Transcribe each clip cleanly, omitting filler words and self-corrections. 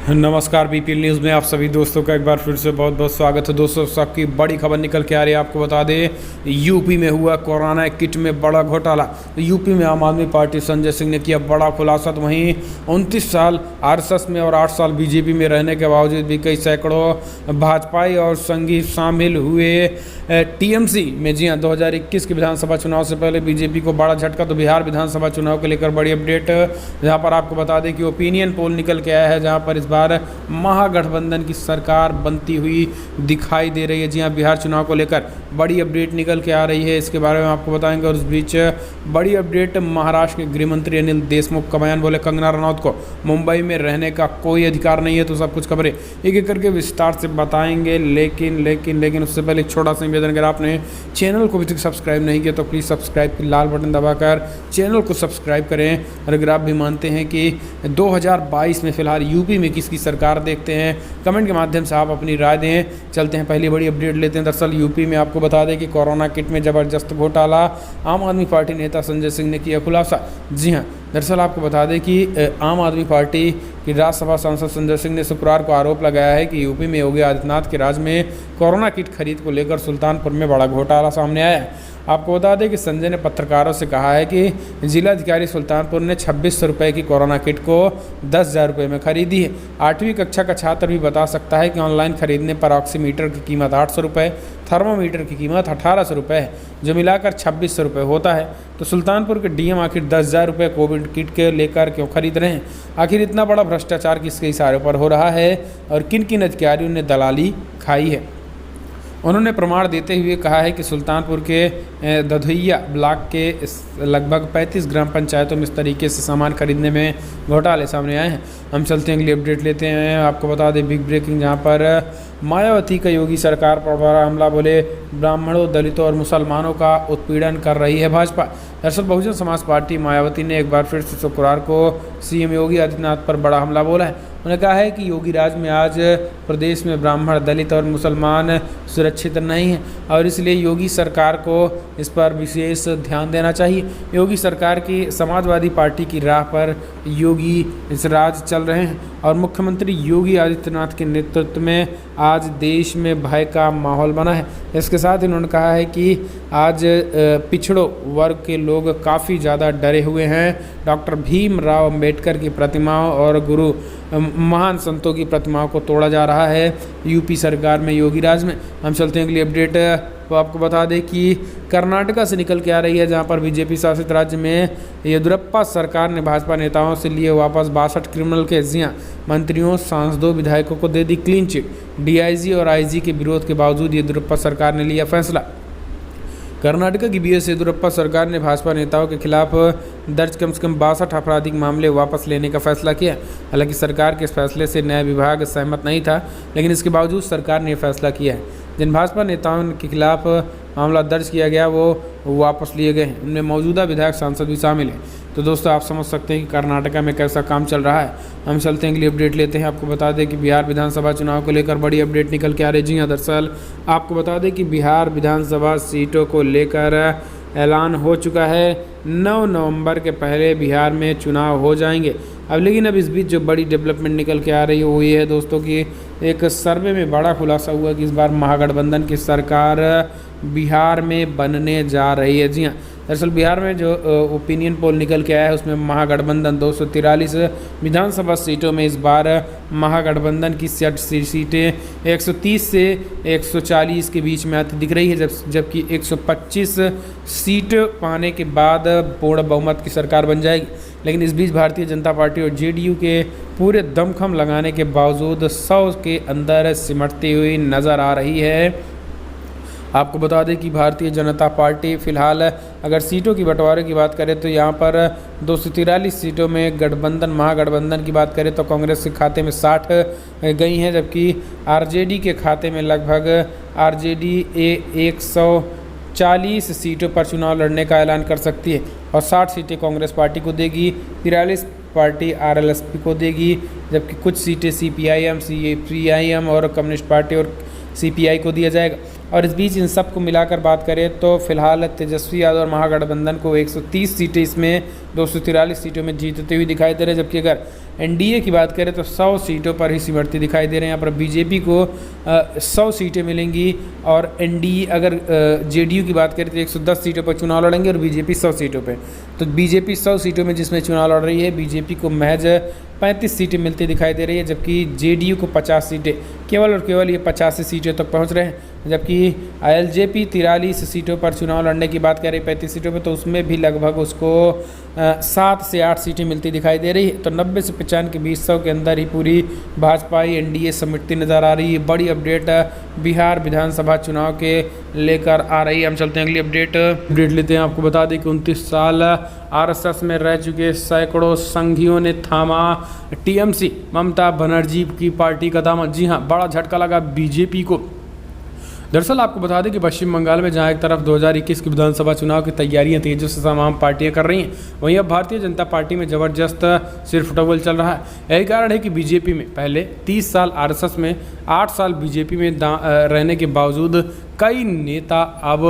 नमस्कार, BPL news में आप सभी दोस्तों का एक बार फिर से बहुत बहुत स्वागत है। दोस्तों, सबकी बड़ी खबर निकल के आ रही है। आपको बता दें, यूपी में हुआ कोरोना किट में बड़ा घोटाला। तो यूपी में आम आदमी पार्टी संजय सिंह ने किया बड़ा खुलासा। तो वहीं 29 साल आरएसएस में और 8 साल बीजेपी में रहने के बावजूद भी कई सैकड़ों भाजपाई और संगी शामिल हुए टीएमसी में। जी हाँ, 2021 के विधानसभा चुनाव से पहले बीजेपी को बड़ा झटका। तो बिहार विधानसभा चुनाव को लेकर बड़ी अपडेट, जहाँ पर आपको बता दें कि ओपिनियन पोल निकल के आया है, जहाँ पर इस बार महागठबंधन की सरकार बनती हुई दिखाई दे रही है। जी हाँ, बिहार चुनाव को लेकर बड़ी अपडेट निकल के आ रही है, इसके बारे में आपको बताएंगे। और उस बीच बड़ी अपडेट, महाराष्ट्र के गृह मंत्री अनिल देशमुख का बयान, बोले कंगना रनौत को मुंबई में रहने का कोई अधिकार नहीं है। तो सब कुछ खबरें एक एक करके विस्तार से बताएंगे। लेकिन उससे पहले एक छोटा सा निवेदन, अगर आपने चैनल को अभी तक सब्सक्राइब नहीं किया तो प्लीज़ सब्सक्राइब की लाल बटन दबाकर चैनल को सब्सक्राइब करें। और अगर आप भी मानते हैं कि 2022 में फिलहाल यूपी में किसकी सरकार देखते हैं, कमेंट के माध्यम से आप अपनी राय दें। चलते हैं, पहली बड़ी अपडेट लेते हैं। दरअसल यूपी में आपको बता दें कि कोरोना किट में ज़बरदस्त घोटाला, आम आदमी पार्टी नेता संजय सिंह ने किया खुलासा। जी हाँ, दरअसल आपको बता दें कि आम आदमी पार्टी की राज्यसभा सांसद संजय सिंह ने शुक्रवार को आरोप लगाया है कि यूपी में योगी आदित्यनाथ के राज में कोरोना किट खरीद को लेकर सुल्तानपुर में बड़ा घोटाला सामने आया है। आपको बता दें कि संजय ने पत्रकारों से कहा है कि जिलाधिकारी सुल्तानपुर ने 2600 रुपये की कोरोना किट को 10,000 रुपये में खरीदी है। 8वीं कक्षा का छात्र भी बता सकता है कि ऑनलाइन खरीदने पर ऑक्सीमीटर की कीमत 800 रुपये, थर्मोमीटर की कीमत 1800 रुपये है, जो मिलाकर 2600 रुपये होता है। तो सुल्तानपुर के डीएम आखिर 10,000 रुपये कोविड किट के लेकर क्यों खरीद रहे हैं? आखिर इतना बड़ा भ्रष्टाचार किसके इशारे पर हो रहा है और किन किन अधिकारियों ने दलाली खाई है? उन्होंने प्रमाण देते हुए कहा है कि सुल्तानपुर के दधुइया ब्लॉक के लगभग 35 ग्राम पंचायतों में इस तरीके से सामान खरीदने में घोटाले सामने आए हैं। हम चलते हैं, अगली अपडेट लेते हैं। आपको बता दें बिग ब्रेकिंग, जहां पर मायावती का योगी सरकार पर बड़ा हमला, बोले ब्राह्मणों, दलितों और मुसलमानों का उत्पीड़न कर रही है भाजपा। दरअसल बहुजन समाज पार्टी मायावती ने एक बार फिर से शुक्रवार को सीएम योगी आदित्यनाथ पर बड़ा हमला बोला है। उन्होंने कहा है कि योगी राज में आज प्रदेश में ब्राह्मण, दलित और मुसलमान सुरक्षित नहीं हैं और इसलिए योगी सरकार को इस पर विशेष ध्यान देना चाहिए। योगी सरकार की समाजवादी पार्टी की राह पर योगी इस राज चल रहे हैं और मुख्यमंत्री योगी आदित्यनाथ के नेतृत्व में आज देश में भय का माहौल बना है। इसके साथ इन्होंने कहा है कि आज पिछड़ों वर्ग के लोग काफ़ी ज़्यादा डरे हुए हैं। डॉक्टर भीमराव अम्बेडकर की प्रतिमाओं और गुरु महान संतों की प्रतिमाओं को तोड़ा जा रहा है यूपी सरकार में, योगी राज में। हम चलते हैं, अगली अपडेट। तो आपको बता दें कि कर्नाटका से निकल के आ रही है, जहां पर बीजेपी शासित राज्य में येदियुरप्पा सरकार ने भाजपा नेताओं से लिए वापस 62 क्रिमिनल केस। जी हाँ, मंत्रियों, सांसदों, विधायकों को दे दी क्लीन चिट। डीआईजी और आईजी के विरोध के बावजूद येदियुरप्पा सरकार ने लिया फैसला। कर्नाटका की बीएस येदियुरप्पा सरकार ने भाजपा नेताओं के खिलाफ दर्ज कम से कम 62 आपराधिक मामले वापस लेने का फैसला किया। हालांकि सरकार के इस फैसले से न्याय विभाग सहमत नहीं था, लेकिन इसके बावजूद सरकार ने यह फैसला किया है। जिन भाजपा नेताओं के खिलाफ मामला दर्ज किया गया वो वापस लिए गए हैं, उनमें मौजूदा विधायक, सांसद भी शामिल हैं। तो दोस्तों, आप समझ सकते हैं कि कर्नाटका में कैसा काम चल रहा है। हम चलते हैं, अगली अपडेट लेते हैं। आपको बता दें कि बिहार विधानसभा चुनाव को लेकर बड़ी अपडेट निकल के आ रही है। जी हाँ, दरअसल आपको बता दें कि बिहार विधानसभा सीटों को लेकर ऐलान हो चुका है। 9 नवंबर के पहले बिहार में चुनाव हो जाएंगे। लेकिन अब इस बीच जो बड़ी डेवलपमेंट निकल के आ रही है वो ये है दोस्तों कि एक सर्वे में बड़ा खुलासा हुआ कि इस बार महागठबंधन की सरकार बिहार में बनने जा रही है। जी हाँ, दरअसल बिहार में जो ओपिनियन पोल निकल के आया है उसमें महागठबंधन 243 विधानसभा सीटों में इस बार महागठबंधन की सीटें 130 से 140 के बीच में आती दिख रही है, जबकि 125 सीट पाने के बाद पूर्ण बहुमत की सरकार बन जाएगी। लेकिन इस बीच भारतीय जनता पार्टी और जेडीयू के पूरे दमखम लगाने के बावजूद 100 के अंदर सिमटती हुई नज़र आ रही है। आपको बता दें कि भारतीय जनता पार्टी फिलहाल अगर सीटों की बंटवारे की बात करें तो यहाँ पर 243 सीटों में गठबंधन, महागठबंधन की बात करें तो कांग्रेस के खाते में 60 गई हैं, जबकि आरजेडी के खाते में लगभग आरजेडी 140 सीटों पर चुनाव लड़ने का ऐलान कर सकती है और 60 सीटें कांग्रेस पार्टी को देगी, 43 पार्टी आरएलएसपी को देगी, जबकि कुछ सीटें सीपीआईएम और कम्युनिस्ट पार्टी और सीपीआई को दिया जाएगा। और इस बीच इन सब को मिलाकर बात करें तो फिलहाल तेजस्वी यादव और महागठबंधन को 130 सीटें, इसमें 243 सीटों में जीतते हुए दिखाई दे रहे हैं, जबकि अगर एनडीए की बात करें तो 100 सीटों पर ही सिमटती दिखाई दे रहे हैं। यहाँ पर बीजेपी को 100 सीटें मिलेंगी और एनडीए अगर जेडीयू की बात करें तो 110 सीटों पर चुनाव लड़ेंगे और बीजेपी 100 सीटों पे। तो बीजेपी 100 सीटों में जिसमें चुनाव लड़ रही है, बीजेपी को महज 35 सीटें मिलती दिखाई दे रही है, जबकि जेडीयू को 50 सीटें, केवल और केवल ये 85 सीटों तक पहुंच रहे हैं। जबकि एलजेपी 43 सीटों पर चुनाव लड़ने की बात करें 35 सीटों पर, तो उसमें भी लगभग उसको 7 से 8 सीटें मिलती दिखाई दे रही है। तो 90 से 95 के बीच 100 के अंदर ही पूरी भाजपाई एनडीए समेटती नजर आ रही है। बड़ी अपडेट बिहार विधानसभा चुनाव के लेकर आ रही है। हम चलते हैं अगली अपडेट लेते हैं। आपको बता दें कि 29 साल आरएसएस में रह चुके सैकड़ों संघियों ने थामा टीएमसी ममता बनर्जी की पार्टी का दामन। जी हाँ, बड़ा झटका लगा बीजेपी को। दरअसल आपको बता दें कि पश्चिम बंगाल में जहां एक तरफ 2021 के विधानसभा चुनाव की तैयारियां तेजी से तमाम पार्टियां कर रही हैं, वहीं अब भारतीय जनता पार्टी में जबरदस्त सिरफुटबल चल रहा है। यही कारण है कि बीजेपी में पहले 30 साल आरएसएस में, 8 साल बीजेपी में रहने के बावजूद कई नेता अब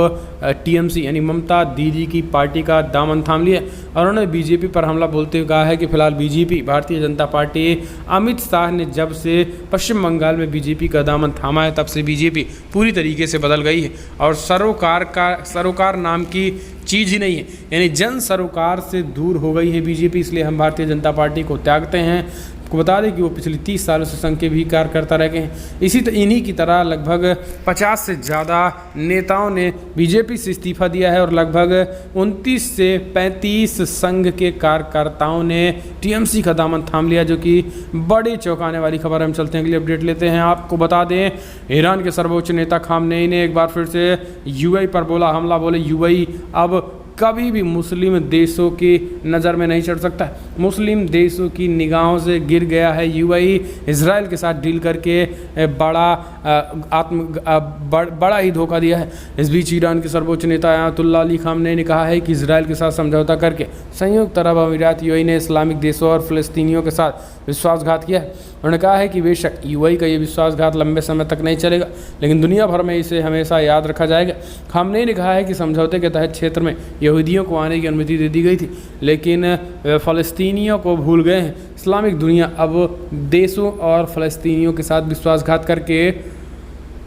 टीएमसी यानी ममता दीदी की पार्टी का दामन थाम लिया और उन्होंने बीजेपी पर हमला बोलते हुए कहा है कि फिलहाल बीजेपी, भारतीय जनता पार्टी, अमित शाह ने जब से पश्चिम बंगाल में बीजेपी का दामन थामा है, तब से बीजेपी पूरी तरीके से बदल गई है और सरोकार नाम की चीज़ ही नहीं है, यानी जन सरोकार से दूर हो गई है बीजेपी। इसलिए हम भारतीय जनता पार्टी को त्यागते हैं। आपको बता दें कि वो पिछले 30 सालों से संघ के भी कार्यकर्ता रह गए हैं। इन्हीं की तरह लगभग 50 से ज़्यादा नेताओं ने बीजेपी से इस्तीफा दिया है और लगभग 29 से 35 संघ के कार्यकर्ताओं ने टीएमसी का दामन थाम लिया, जो कि बड़ी चौंकाने वाली खबर है। हम चलते हैं अगली अपडेट लेते हैं। आपको बता दें, ईरान के सर्वोच्च नेता खामनेई ने एक बार फिर से यूएई पर बोला हमला। बोले यूएई अब कभी भी मुस्लिम देशों की नज़र में नहीं चढ़ सकता। मुस्लिम देशों की निगाहों से गिर गया है यूएई। इजराइल के साथ डील करके बड़ा ही धोखा दिया है। इस बीच ईरान के सर्वोच्च नेता अयातुल्लाह अली खामनेई ने कहा है कि इजराइल के साथ समझौता करके संयुक्त अरब अमीरात यूएई ने इस्लामिक देशों और फ़लस्तीनियों के साथ विश्वासघात किया है। उन्होंने कहा है कि बेशक यूएई का ये विश्वासघात लंबे समय तक नहीं चलेगा, लेकिन दुनिया भर में इसे हमेशा याद रखा जाएगा। खामनेई ने कहा है कि समझौते के तहत क्षेत्र में यहूदियों को आने की अनुमति दे दी गई थी, लेकिन फ़लस्तीनियों को भूल गए हैं। इस्लामिक दुनिया अब देशों और फ़लस्तीनियों के साथ विश्वासघात करके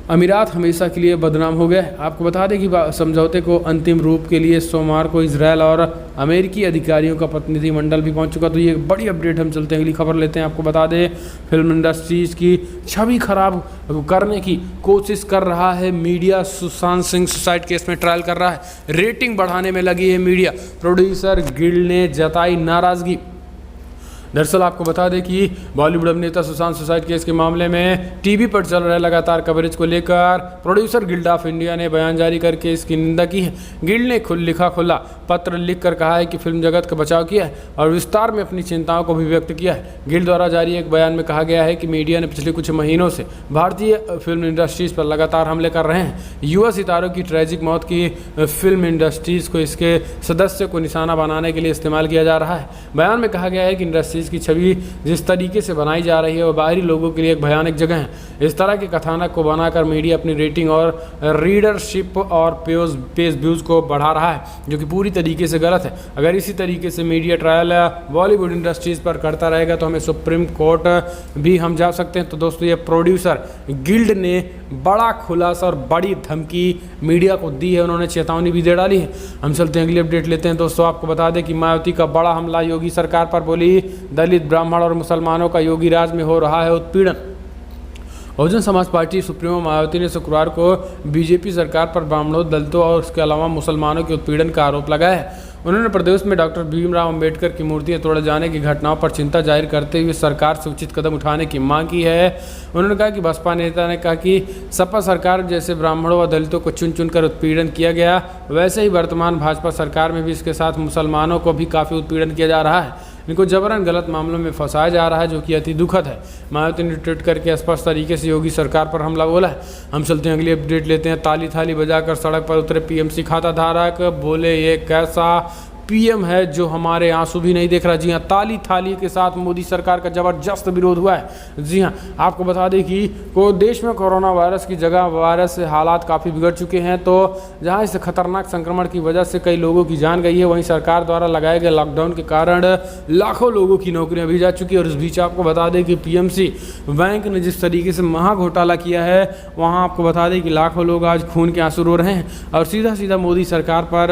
अमीरात हमेशा के लिए बदनाम हो गए। आपको बता दें कि समझौते को अंतिम रूप के लिए सोमवार को इजरायल और अमेरिकी अधिकारियों का प्रतिनिधिमंडल भी पहुंच चुका। तो ये बड़ी अपडेट। हम चलते हैं अगली खबर लेते हैं। आपको बता दें, फिल्म इंडस्ट्रीज़ की छवि खराब करने की कोशिश कर रहा है media. Sushant Singh suicide case में ट्रायल कर रहा है, रेटिंग बढ़ाने में लगी है मीडिया। प्रोड्यूसर गिल्ड ने जताई नाराज़गी। दरअसल आपको बता दें कि बॉलीवुड अभिनेता सुशांत सुसाइड केस के मामले में टीवी पर चल रहे लगातार कवरेज को लेकर प्रोड्यूसर गिल्ड ऑफ इंडिया ने बयान जारी करके इसकी निंदा की है। गिल्ड ने खुला पत्र लिखकर कहा है कि फिल्म जगत का बचाव किया है और विस्तार में अपनी चिंताओं को भी व्यक्त किया है। गिल्ड द्वारा जारी एक बयान में कहा गया है कि मीडिया ने पिछले कुछ महीनों से भारतीय फिल्म इंडस्ट्रीज़ पर लगातार हमले कर रहे हैं। युवा सितारों की ट्रैजिक मौत की फिल्म इंडस्ट्रीज़ को इसके सदस्य को निशाना बनाने के लिए इस्तेमाल किया जा रहा है। बयान में कहा गया है कि इंडस्ट्री की छवि जिस तरीके से बनाई जा रही है वो बाहरी लोगों के लिए एक भयानक जगह है। इस तरह के कथानक को बनाकर मीडिया अपनी रेटिंग और रीडरशिप और पेज व्यूज़ को बढ़ा रहा है, जो कि पूरी तरीके से गलत है। अगर इसी तरीके से मीडिया ट्रायल बॉलीवुड इंडस्ट्रीज़ पर करता रहेगा तो हमें सुप्रीम कोर्ट भी हम जा सकते हैं। तो दोस्तों, ये प्रोड्यूसर गिल्ड ने बड़ा खुलासा और बड़ी धमकी मीडिया को दी है, उन्होंने चेतावनी भी दे डाली है। हम चलते हैं अगली अपडेट लेते हैं। दोस्तों, आपको बता दें कि मायावती का बड़ा हमला योगी सरकार पर। बोली दलित, ब्राह्मण और मुसलमानों का योगी राज में हो रहा है उत्पीड़न। बहुजन समाज पार्टी सुप्रीमो मायावती ने शुक्रवार को बीजेपी सरकार पर ब्राह्मणों, दलितों और उसके अलावा मुसलमानों के उत्पीड़न का आरोप लगाया है। उन्होंने प्रदेश में डॉक्टर भीमराव अंबेडकर की मूर्तियां तोड़े जाने की घटनाओं पर चिंता जाहिर करते हुए सरकार से उचित कदम उठाने की मांग की है। उन्होंने कहा कि बसपा नेता ने कहा कि सपा सरकार जैसे ब्राह्मणों व दलितों को चुन चुनकर उत्पीड़न किया गया, वैसे ही वर्तमान भाजपा सरकार में भी इसके साथ मुसलमानों को भी काफ़ी उत्पीड़न किया जा रहा है। इनको जबरन गलत मामलों में फंसाया जा रहा है, जो कि अति दुखद है। मायावती ने ट्वीट करके स्पष्ट तरीके से योगी सरकार पर हमला बोला है। हम चलते हैं अगली अपडेट लेते हैं। ताली थाली बजाकर सड़क पर उतरे पीएमसी खाता धारक। बोले ये कैसा पीएम है जो हमारे आंसू भी नहीं देख रहा। जी हाँ, ताली थाली के साथ मोदी सरकार का जबरदस्त विरोध हुआ है। जी हाँ, आपको बता दें कि देश में कोरोना वायरस की जगह वायरस से हालात काफ़ी बिगड़ चुके हैं। तो जहां इस खतरनाक संक्रमण की वजह से कई लोगों की जान गई है, वहीं सरकार द्वारा लगाए गए लॉकडाउन के कारण लाखों लोगों की नौकरियां भी जा चुकी है। और इस बीच आपको बता दें कि पीएमसी बैंक ने जिस तरीके से महा घोटाला किया है, वहाँ आपको बता दें कि लाखों लोग आज खून के आंसू रो रहे हैं और सीधा सीधा मोदी सरकार पर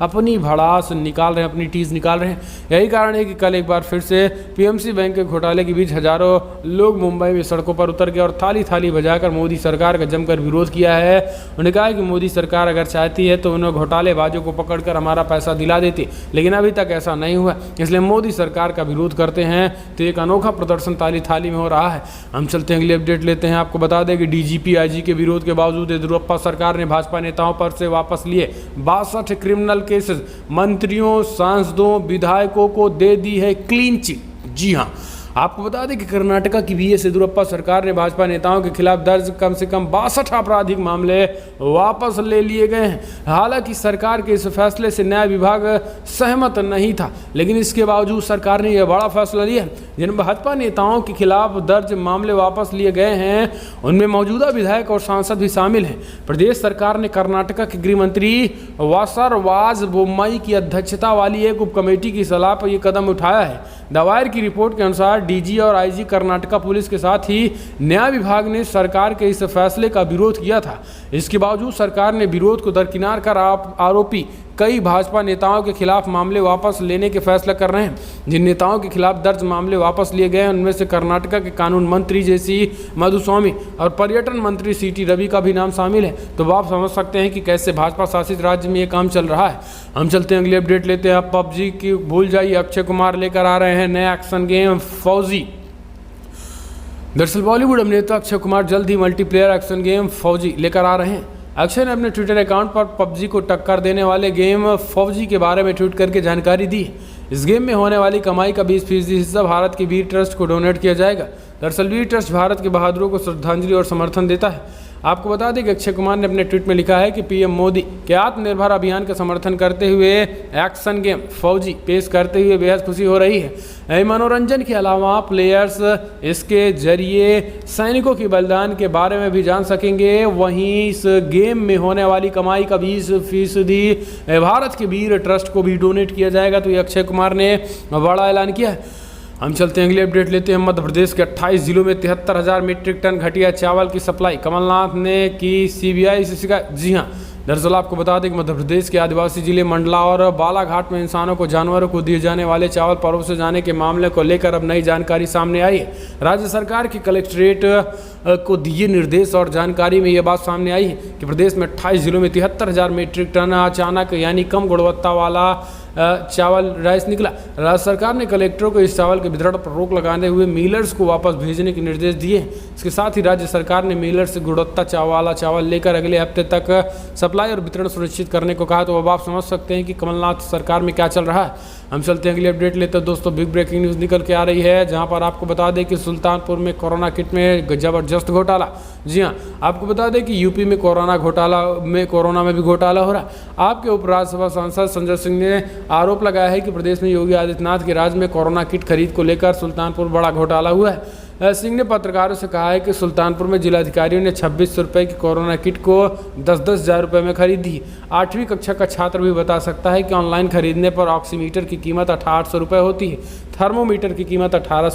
अपनी भड़ास निकाल रहे हैं, अपनी टीज निकाल रहे हैं। यही कारण है कि कल एक बार फिर से पीएमसी बैंक के घोटाले के बीच हजारों लोग मुंबई में सड़कों पर उतर गए और थाली थाली बजाकर मोदी सरकार का जमकर विरोध किया है। उन्होंने कहा कि मोदी सरकार अगर चाहती है तो उन्हें घोटालेबाजों को पकड़कर हमारा पैसा दिला देती, लेकिन अभी तक ऐसा नहीं हुआ, इसलिए मोदी सरकार का विरोध करते हैं। तो एक अनोखा प्रदर्शन ताली थाली में हो रहा है। हम चलते हैं अगली अपडेट लेते हैं। आपको बता दें कि डीजीपी आईजी के विरोध के बावजूद येदियुरप्पा सरकार ने भाजपा नेताओं पर से वापस लिए 62 क्रिमिनल केसेस, मंत्रियों, सांसदों, विधायकों को दे दी है क्लीन चिट। जी हाँ, आपको बता दें कि कर्नाटका की बीएस येदियुरप्पा सरकार ने भाजपा नेताओं के खिलाफ दर्ज कम से कम 62 आपराधिक मामले वापस ले लिए गए हैं। हालांकि सरकार के इस फैसले से न्याय विभाग सहमत नहीं था, लेकिन इसके बावजूद सरकार ने यह बड़ा फैसला लिया। जिन भाजपा नेताओं के खिलाफ दर्ज मामले वापस लिए गए हैं, उनमें मौजूदा विधायक और सांसद भी शामिल हैं। प्रदेश सरकार ने कर्नाटका के गृह मंत्री वासरवाज बोम्मई की अध्यक्षता वाली एक उप कमेटी की सलाह पर यह कदम उठाया है। दायर की रिपोर्ट के अनुसार डीजी और आईजी कर्नाटका पुलिस के साथ ही न्याय विभाग ने सरकार के इस फैसले का विरोध किया था। इसके बावजूद सरकार ने विरोध को दरकिनार कर आरोपी कई भाजपा नेताओं के खिलाफ मामले वापस लेने के फैसला कर रहे हैं। जिन नेताओं के खिलाफ दर्ज मामले वापस लिए गए हैं, उनमें से कर्नाटका के कानून मंत्री जेसी मधुस्वामी और पर्यटन मंत्री सीटी रवि का भी नाम शामिल है। तो आप समझ सकते हैं कि कैसे भाजपा शासित राज्य में ये काम चल रहा है। हम चलते हैं अगली अपडेट लेते हैं। आप पबजी की भूल जाइए, अक्षय कुमार लेकर आ रहे हैं नया एक्शन गेम फौजी। दरअसल बॉलीवुड अभिनेता अक्षय कुमार जल्द ही मल्टीप्लेयर एक्शन गेम फौजी लेकर आ रहे हैं। अक्षय ने अपने ट्विटर अकाउंट पर पबजी को टक्कर देने वाले गेम फौजी के बारे में ट्वीट करके जानकारी दी। इस गेम में होने वाली कमाई का 20% हिस्सा भारत के वीर ट्रस्ट को डोनेट किया जाएगा। दरअसल वीर ट्रस्ट भारत के बहादुरों को श्रद्धांजलि और समर्थन देता है। आपको बता दें कि अक्षय कुमार ने अपने ट्वीट में लिखा है कि पीएम मोदी के आत्मनिर्भर अभियान का समर्थन करते हुए एक्शन गेम फौजी पेश करते हुए बेहद खुशी हो रही है। मनोरंजन के अलावा प्लेयर्स इसके जरिए सैनिकों के बलिदान के बारे में भी जान सकेंगे। वहीं इस गेम में होने वाली कमाई का 20% भारत के वीर ट्रस्ट को भी डोनेट किया जाएगा। तो ये अक्षय कुमार ने बड़ा ऐलान किया है। हम चलते हैं अगली अपडेट लेते हैं। मध्य प्रदेश के 28 जिलों में 73,000 मीट्रिक टन घटिया चावल की सप्लाई, कमलनाथ ने की सीबीआई से शिकायत। जी हाँ, दरअसल आपको बता दें कि मध्य प्रदेश के आदिवासी जिले मंडला और बालाघाट में इंसानों को जानवरों को दिए जाने वाले चावल परोसे जाने के मामले को लेकर अब नई जानकारी सामने आई है। राज्य सरकार के कलेक्ट्रेट को दिए निर्देश और जानकारी में यह बात सामने आई है कि प्रदेश में 28 जिलों में 73,000 मीट्रिक टन अचानक यानी कम गुणवत्ता वाला चावल राइस निकला। राज्य सरकार ने कलेक्टरों को इस चावल के वितरण पर रोक लगाते हुए मिलर्स को वापस भेजने के निर्देश दिए हैं। इसके साथ ही राज्य सरकार ने मिलर्स से गुणवत्ता वाला चावल लेकर अगले हफ्ते तक सप्लाई और वितरण सुनिश्चित करने को कहा। तो अब आप समझ सकते हैं कि कमलनाथ सरकार में क्या चल रहा है। हम चलते हैं अगली अपडेट लेते हैं। दोस्तों बिग ब्रेकिंग न्यूज़ निकल के आ रही है, जहां पर आपको बता दें कि सुल्तानपुर में कोरोना किट में जबरदस्त घोटाला। जी हां, आपको बता दें कि यूपी में कोरोना में भी घोटाला हो रहा है। आपके उपराज्यसभा सांसद संजय सिंह ने आरोप लगाया है कि प्रदेश में योगी आदित्यनाथ के राज में कोरोना किट खरीद को लेकर सुल्तानपुर बड़ा घोटाला हुआ है। सिंह ने पत्रकारों से कहा है कि सुल्तानपुर में जिलाधिकारियों ने 2600 रुपये की कोरोना किट को 10-10 हज़ार रुपये में खरीदी। 8वीं कक्षा का छात्र भी बता सकता है कि ऑनलाइन खरीदने पर ऑक्सीमीटर की कीमत 1800 रुपये होती है, थर्मोमीटर की कीमत 1800